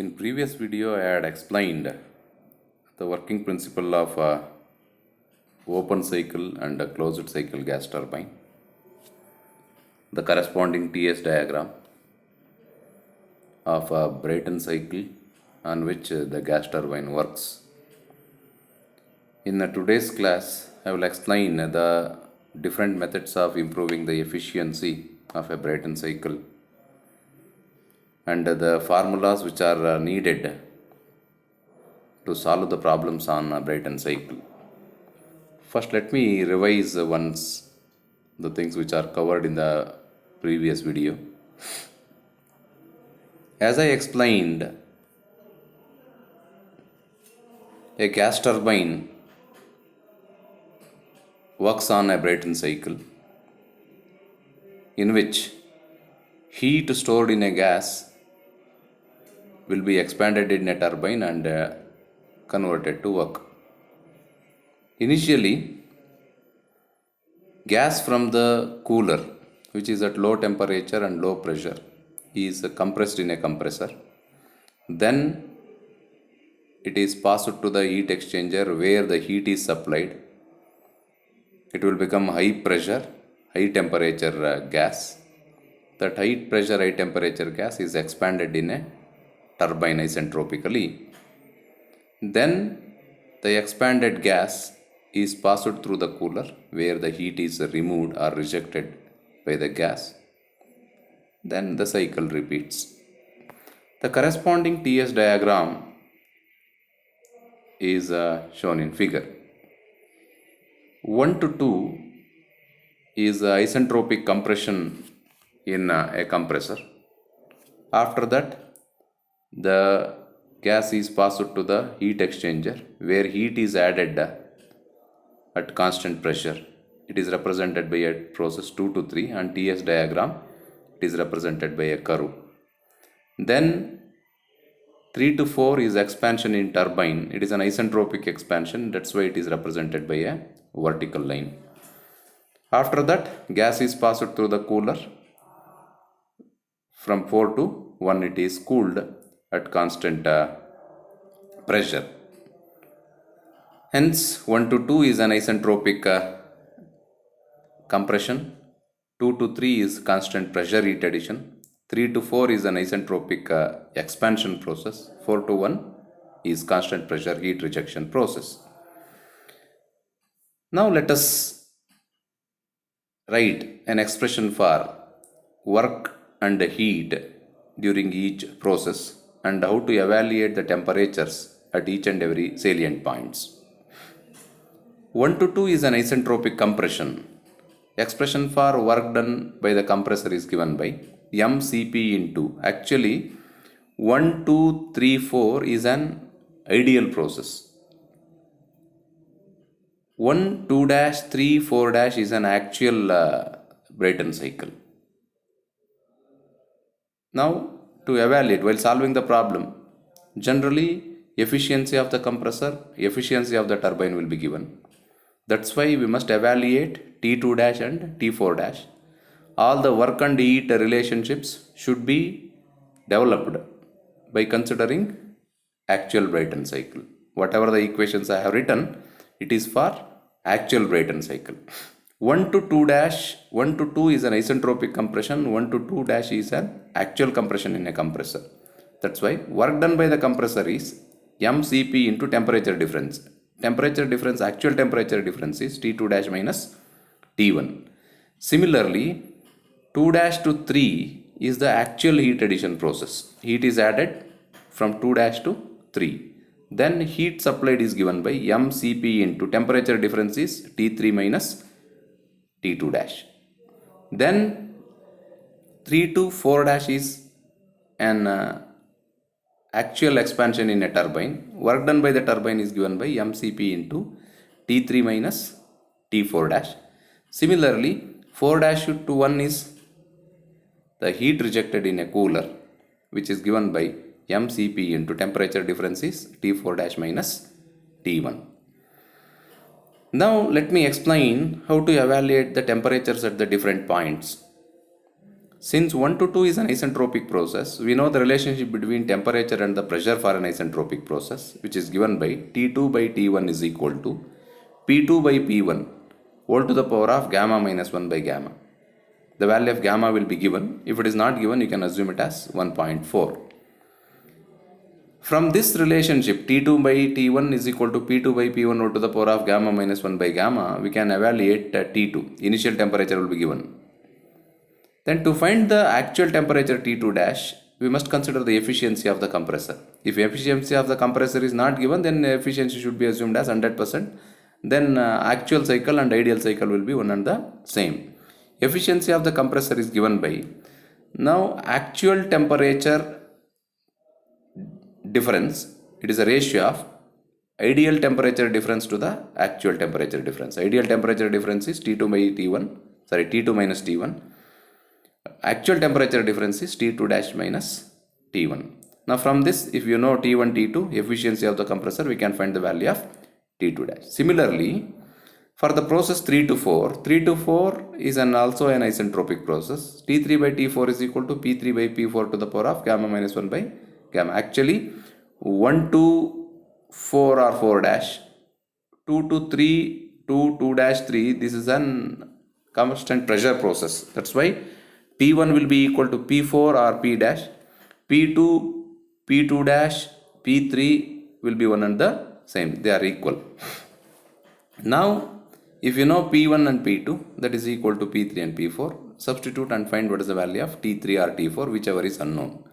In previous video I had explained the working principle of a open cycle and a closed cycle gas turbine, the corresponding TS diagram of a Brayton cycle on which the gas turbine works. In today's class I will explain the different methods of improving the efficiency of a Brayton cycle and the formulas which are needed to solve the problems on a Brayton cycle. First, let me revise once the things which are covered in the previous video. As I explained, a gas turbine works on a Brayton cycle in which heat stored in a gas will be expanded in a turbine and converted to work. Initially, gas from the cooler, which is at low temperature and low pressure, is compressed in a compressor. Then it is passed to the heat exchanger where the heat is supplied. It will become high pressure, high temperature gas. That high pressure, high temperature gas is expanded in a turbine isentropically. Then the expanded gas is passed through the cooler where the heat is removed or rejected by the gas. Then the cycle repeats. The corresponding TS diagram is shown in figure. 1 to 2 is isentropic compression in a compressor. After that, the gas is passed to the heat exchanger where heat is added at constant pressure. It is represented by a process 2 to 3 and TS diagram it is represented by a curve. Then 3 to 4 is expansion in turbine. It is an isentropic expansion, that's why it is represented by a vertical line. After that, gas is passed through the cooler. From 4 to 1 it is cooled at constant pressure. Hence 1 to 2 is an isentropic compression, 2 to 3 is constant pressure heat addition, 3 to 4 is an isentropic expansion process, 4 to 1 is constant pressure heat rejection process. Now let us write an expression for work and heat during each process and how to evaluate the temperatures at each and every salient points. 1 to 2 is an isentropic compression. Expression for work done by the compressor is given by mCp into, actually 1, 2, 3, 4 is an ideal process. 1, 2 dash, 3, 4 dash is an actual Brayton cycle. Now to evaluate while solving the problem, generally efficiency of the compressor, efficiency of the turbine will be given. That's why we must evaluate T2 dash and T4 dash. All the work and heat relationships should be developed by considering actual Brayton cycle. Whatever the equations I have written, it is for actual Brayton cycle. 1 to 2 dash, 1 to 2 is an isentropic compression, 1 to 2 dash is an actual compression in a compressor. That's why work done by the compressor is mCp into temperature difference. Temperature difference, actual temperature difference is T2 dash minus T1. Similarly, 2 dash to 3 is the actual heat addition process. Heat is added from 2 dash to 3. Then heat supplied is given by mCp into temperature difference is T3 minus T2 dash. Then 3 to 4 dash is an actual expansion in a turbine. Work done by the turbine is given by mCp into T3 minus T4 dash. Similarly, 4 dash to 1 is the heat rejected in a cooler, which is given by mCp into temperature difference is T4 dash minus T1. Now let me explain how to evaluate the temperatures at the different points. Since 1 to 2 is an isentropic process, we know the relationship between temperature and the pressure for an isentropic process, which is given by T2 by T1 is equal to P2 by P1 whole to the power of gamma minus 1 by gamma. The value of gamma will be given. If it is not given, you can assume it as 1.4. From this relationship, T2 by T1 is equal to P2 by P1 whole to the power of gamma minus 1 by gamma, we can evaluate T2. Initial temperature will be given. Then to find the actual temperature T2 dash, we must consider the efficiency of the compressor. If efficiency of the compressor is not given, then efficiency should be assumed as 100%. Then actual cycle and ideal cycle will be one and the same. Efficiency of the compressor is given by, now actual temperature difference, it is a ratio of ideal temperature difference to the actual temperature difference. Ideal temperature difference is T2 by T1, T2 minus T1. Actual temperature difference is T2 dash minus T1. Now from this, if you know T1, T2, efficiency of the compressor, we can find the value of T2 dash. Similarly, for the process 3 to 4, 3 to 4 is also an isentropic process. T3 by T4 is equal to P3 by P4 to the power of gamma minus 1 by gamma. Actually, 1 to 4 or 4 dash, 2 to 3, 2 dash 3, this is an constant pressure process. That's why P1 will be equal to P4 or P dash, P2, P2 dash, P3 will be one and the same. They are equal. Now, if you know P1 and P2, that is equal to P3 and P4, substitute and find what is the value of T3 or T4, whichever is unknown.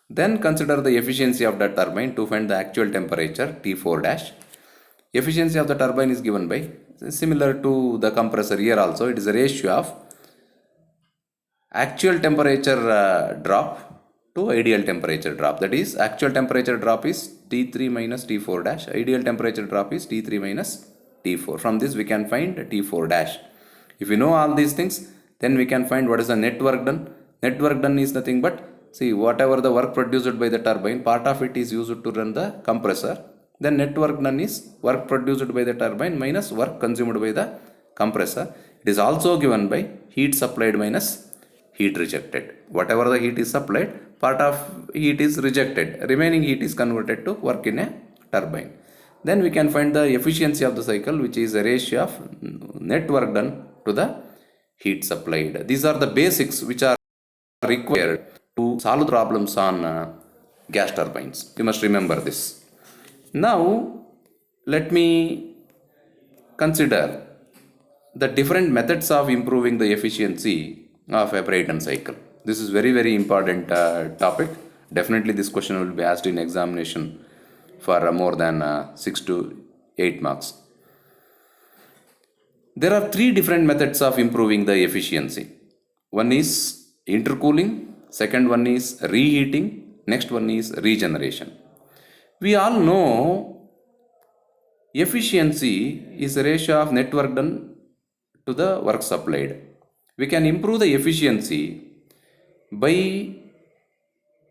Then consider the efficiency of the turbine to find the actual temperature T4 dash. Efficiency of the turbine is given by, similar to the compressor here also, it is a ratio of actual temperature drop to ideal temperature drop. That is, actual temperature drop is T3 minus T4 dash, ideal temperature drop is T3 minus T4. From this we can find T4 dash. If we know all these things, then we can find what is the net work done. Net work done is nothing but, see, whatever the work produced by the turbine, part of it is used to run the compressor. Then net work done is work produced by the turbine minus work consumed by the compressor. It is also given by heat supplied minus heat rejected. Whatever the heat is supplied, part of heat is rejected. Remaining heat is converted to work in a turbine. Then we can find the efficiency of the cycle, which is a ratio of net work done to the heat supplied. These are the basics which are required to solve problems on gas turbines. You must remember this. Now, let me consider the different methods of improving the efficiency of a Brayton cycle. This is very, very important topic. Definitely this question will be asked in examination for more than 6 to 8 marks. There are 3 different methods of improving the efficiency. One is intercooling, second one is reheating, next one is regeneration. We all know efficiency is a ratio of net work done to the work supplied. We can improve the efficiency by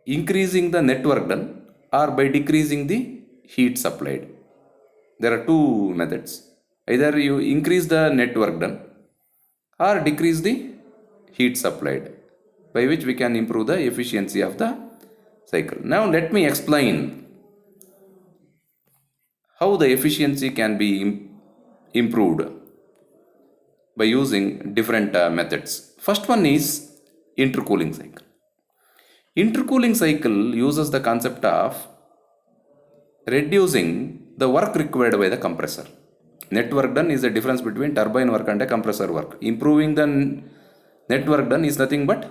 increasing the net work done or by decreasing the heat supplied. There are 2 methods. Either you increase the net work done or decrease the heat supplied, by which we can improve the efficiency of the cycle. Now let me explain how the efficiency can be improved by using different methods. First one is intercooling cycle. Intercooling cycle uses the concept of reducing the work required by the compressor. Net work done is the difference between turbine work and a compressor work. Improving the net work done is nothing but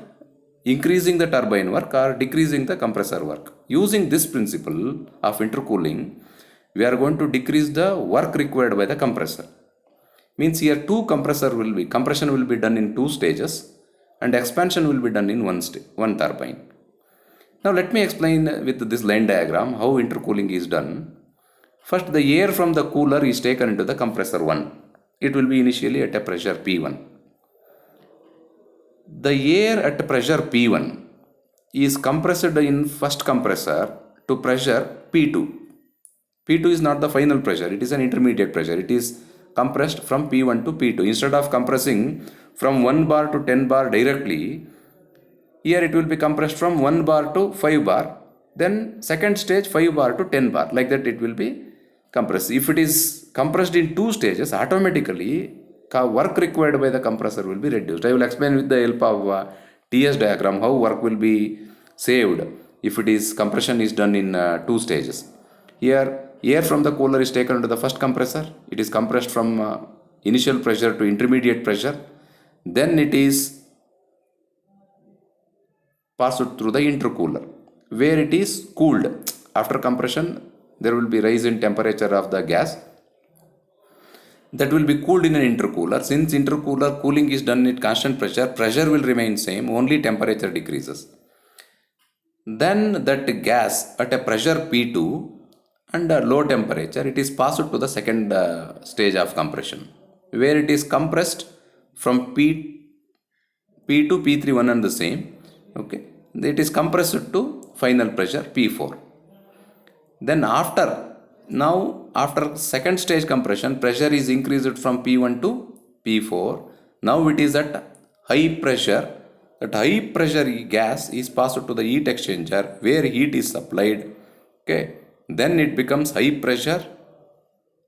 increasing the turbine work or decreasing the compressor work. Using this principle of intercooling, we are going to decrease the work required by the compressor. Means here compression will be done in 2 stages and expansion will be done in one turbine. Now let me explain with this line diagram how intercooling is done. First, the air from the cooler is taken into the compressor 1. It will be initially at a pressure P1. The air at pressure P1 is compressed in first compressor to pressure P2. P2 is not the final pressure, it is an intermediate pressure. It is compressed from P1 to P2. Instead of compressing from 1 bar to 10 bar directly, Here it will be compressed from 1 bar to 5 bar, then second stage 5 bar to 10 bar, like that it will be compressed. If it is compressed in two stages, automatically work required by the compressor will be reduced. I will explain with the help of TS diagram how work will be saved if it is compression is done in two stages. Here air from the cooler is taken to the first compressor, it is compressed from initial pressure to intermediate pressure, then it is passed through the intercooler where it is cooled. After compression there will be rise in temperature of the gas that will be cooled in an intercooler. Since intercooler cooling is done at constant pressure, pressure will remain same, only temperature decreases. Then that gas at a pressure P2 and a low temperature, it is passed to the second stage of compression where it is compressed from P2 P3 one and the same. Okay, it is compressed to final pressure P4. Then after second stage compression, pressure is increased from P1 to P4. Now it is at high pressure. That high pressure gas is passed to the heat exchanger where heat is supplied. Okay, then it becomes high pressure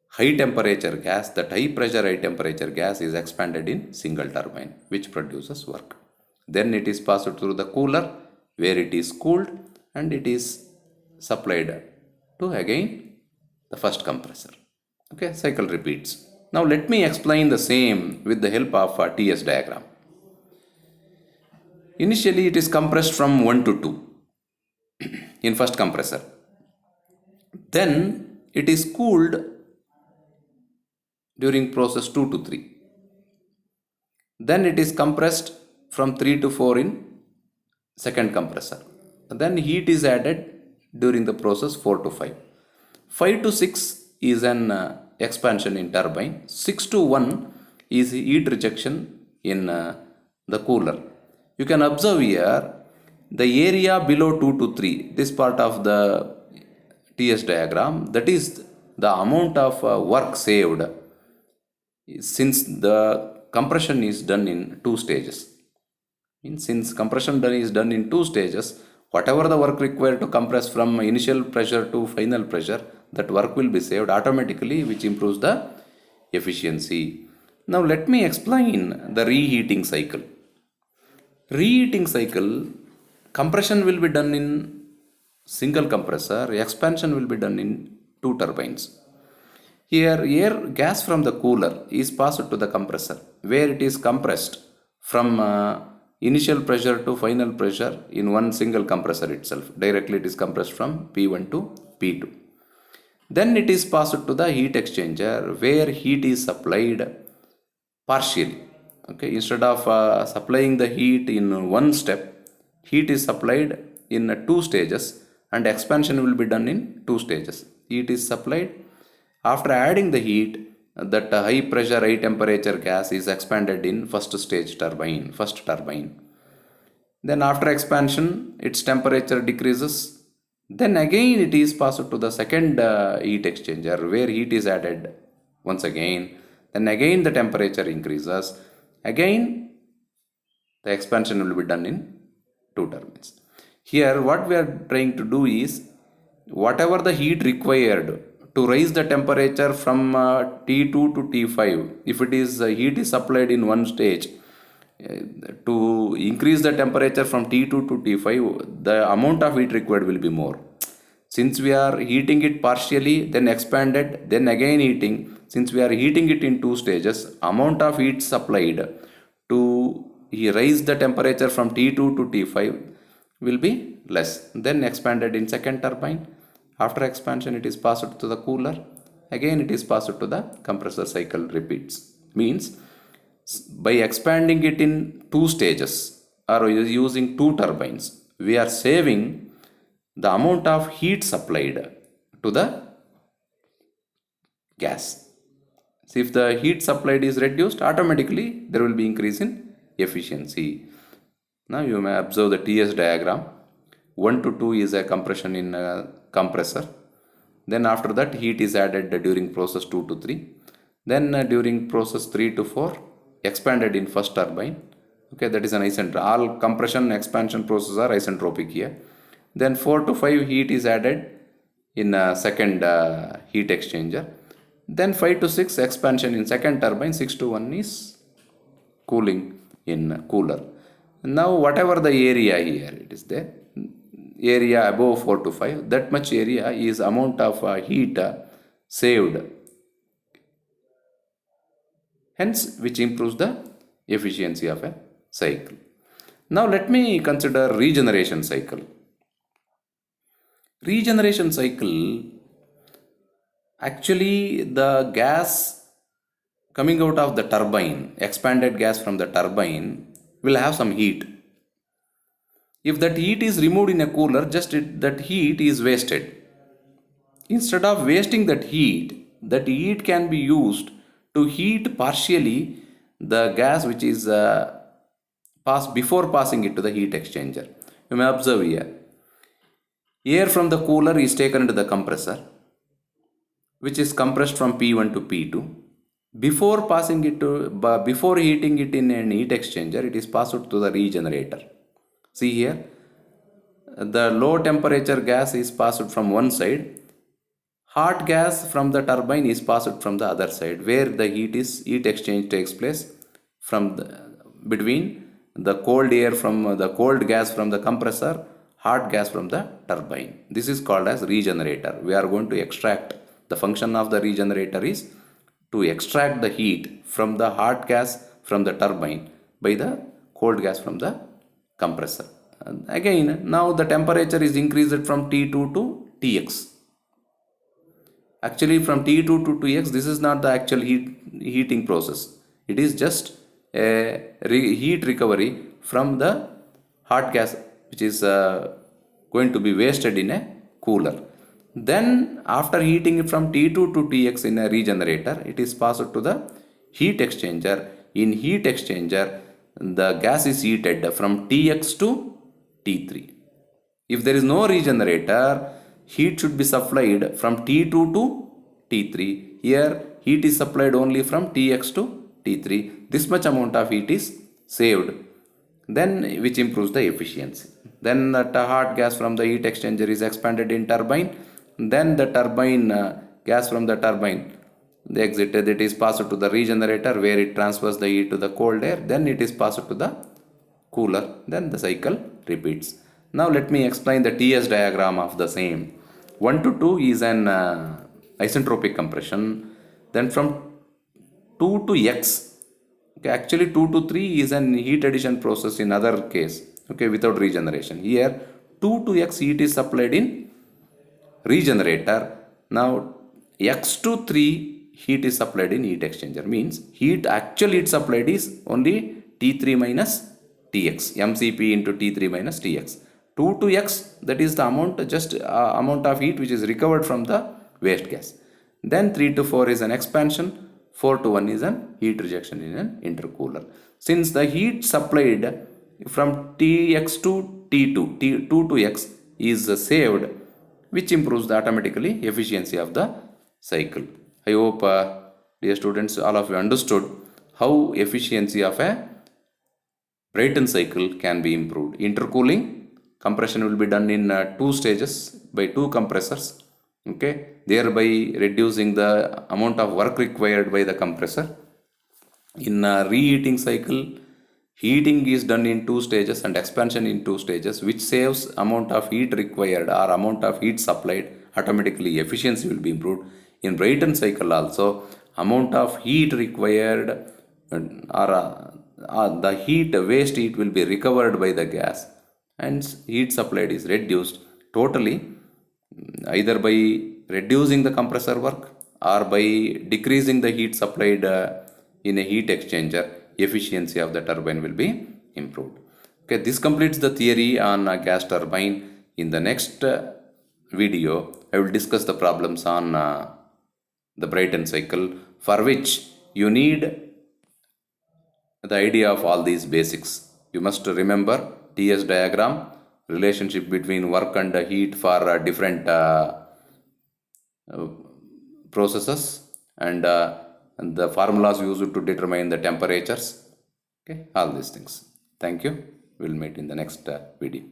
high temperature gas. That high pressure high temperature gas is expanded in single turbine which produces work. Then it is passed through the cooler where it is cooled and it is supplied to again the first compressor. Okay, cycle repeats. Now let me explain the same with the help of a TS diagram. Initially it is compressed from 1 to 2 in first compressor. Then it is cooled during process 2 to 3. Then it is compressed from 3 to 4 in second compressor. Then heat is added during the process 4 to 5. 5 to 6 is an expansion in turbine. 6 to 1 is heat rejection in the cooler. You can observe here the area below 2 to 3, this part of the TS diagram, that is the amount of work saved since the compression is done in two stages. Since compression is done in two stages, whatever the work required to compress from initial pressure to final pressure, that work will be saved automatically, which improves the efficiency. Now let me explain the reheating cycle. Reheating cycle, compression will be done in single compressor, expansion will be done in two turbines. Here air gas from the cooler is passed to the compressor where it is compressed from initial pressure to final pressure in one single compressor itself. Directly it is compressed from P1 to P2. Then it is passed to the heat exchanger where heat is supplied partially. Okay, instead of supplying the heat in one step, heat is supplied in two stages and expansion will be done in two stages. Heat is supplied. After adding the heat, that high pressure high temperature gas is expanded in first stage turbine, first turbine. Then after expansion its temperature decreases, then again it is passed to the second heat exchanger where heat is added once again, then again the temperature increases, again the expansion will be done in two turbines. Here what we are trying to do is whatever the heat required to raise the temperature from T2 to T5, if it is heat is supplied in one stage, to increase the temperature from T2 to T5, the amount of heat required will be more. Since we are heating it partially, then expanded, then again heating, since we are heating it in two stages, amount of heat supplied to raise the temperature from T2 to T5 will be less. Then expanded in second turbine. After expansion it is passed to the cooler, again it is passed to the compressor. Cycle repeats. Means by expanding it in two stages or using two turbines, we are saving the amount of heat supplied to the gas. So if the heat supplied is reduced, automatically there will be increase in efficiency. Now you may observe the TS diagram. 1 to 2 is a compression in a compressor. Then after that heat is added during process 2 to 3. Then during process 3 to 4 expanded in first turbine. Okay, that is an isentropic. All compression expansion processes are isentropic here. Then 4 to 5 heat is added in a second heat exchanger. Then 5 to 6 expansion in second turbine, 6 to 1 is cooling in cooler. Now whatever the area here it is there, area above 4 to 5, that much area is amount of heat saved, hence which improves the efficiency of a cycle. Now let me consider regeneration cycle. Regeneration cycle, actually the gas coming out of the turbine, expanded gas from the turbine will have some heat. If that heat is removed in a cooler, that heat is wasted. Instead of wasting that heat can be used to heat partially the gas which is passed before passing it to the heat exchanger. You may observe here, air from the cooler is taken into the compressor, which is compressed from P1 to P2. Before heating it in an heat exchanger, it is passed to the regenerator. See here, the low temperature gas is passed from one side, hot gas from the turbine is passed from the other side, where the heat exchange takes place between the cold air from the cold gas from the compressor, hot gas from the turbine. This is called as regenerator. We are going to extract, the function of the regenerator is to extract the heat from the hot gas from the turbine by the cold gas from the compressor. Again, now the temperature is increased from T2 to Tx. Actually from T2 to Tx, this is not the actual heating process. It is just a heat recovery from the hot gas which is going to be wasted in a cooler. Then after heating it from T2 to Tx in a regenerator, it is passed to the heat exchanger. In heat exchanger, the gas is heated from Tx to T3. If there is no regenerator, heat should be supplied from T2 to T3. Here heat is supplied only from Tx to T3. This much amount of heat is saved, then which improves the efficiency. Then the hot gas from the heat exchanger is expanded in turbine. Then the turbine gas from the turbine, the exited, it is passed to the regenerator where it transfers the heat to the cold air. Then it is passed to the cooler. Then the cycle repeats. Now let me explain the TS diagram of the same. 1 to 2 is an isentropic compression. Then from 2 to X, okay, actually 2 to 3 is an heat addition process in other case, okay, without regeneration. Here 2 to X heat is supplied in regenerator. Now X to 3 heat is supplied in heat exchanger, means actual heat supplied is only T3 minus Tx, MCP into T3 minus Tx. 2 to X, that is the amount of heat which is recovered from the waste gas. Then 3 to 4 is an expansion, 4 to 1 is an heat rejection in an intercooler. Since the heat supplied from Tx to T2, T2 to X is saved, which improves the automatically efficiency of the cycle. I hope dear students, all of you understood how efficiency of a Brayton cycle can be improved. Intercooling, compression will be done in 2 stages by 2 compressors, okay, thereby reducing the amount of work required by the compressor. In a reheating cycle, heating is done in 2 stages and expansion in 2 stages, which saves amount of heat required or amount of heat supplied. Automatically efficiency will be improved. In Brayton cycle also, amount of heat required or the waste heat will be recovered by the gas, and heat supplied is reduced totally, either by reducing the compressor work or by decreasing the heat supplied in a heat exchanger. Efficiency of the turbine will be improved. Okay, this completes the theory on a gas turbine. In the next video, I will discuss the problems on the Brayton cycle, for which you need the idea of all these basics. You must remember TS diagram, relationship between work and heat for different processes, and the formulas used to determine the temperatures, okay, all these things. Thank you. We'll meet in the next video.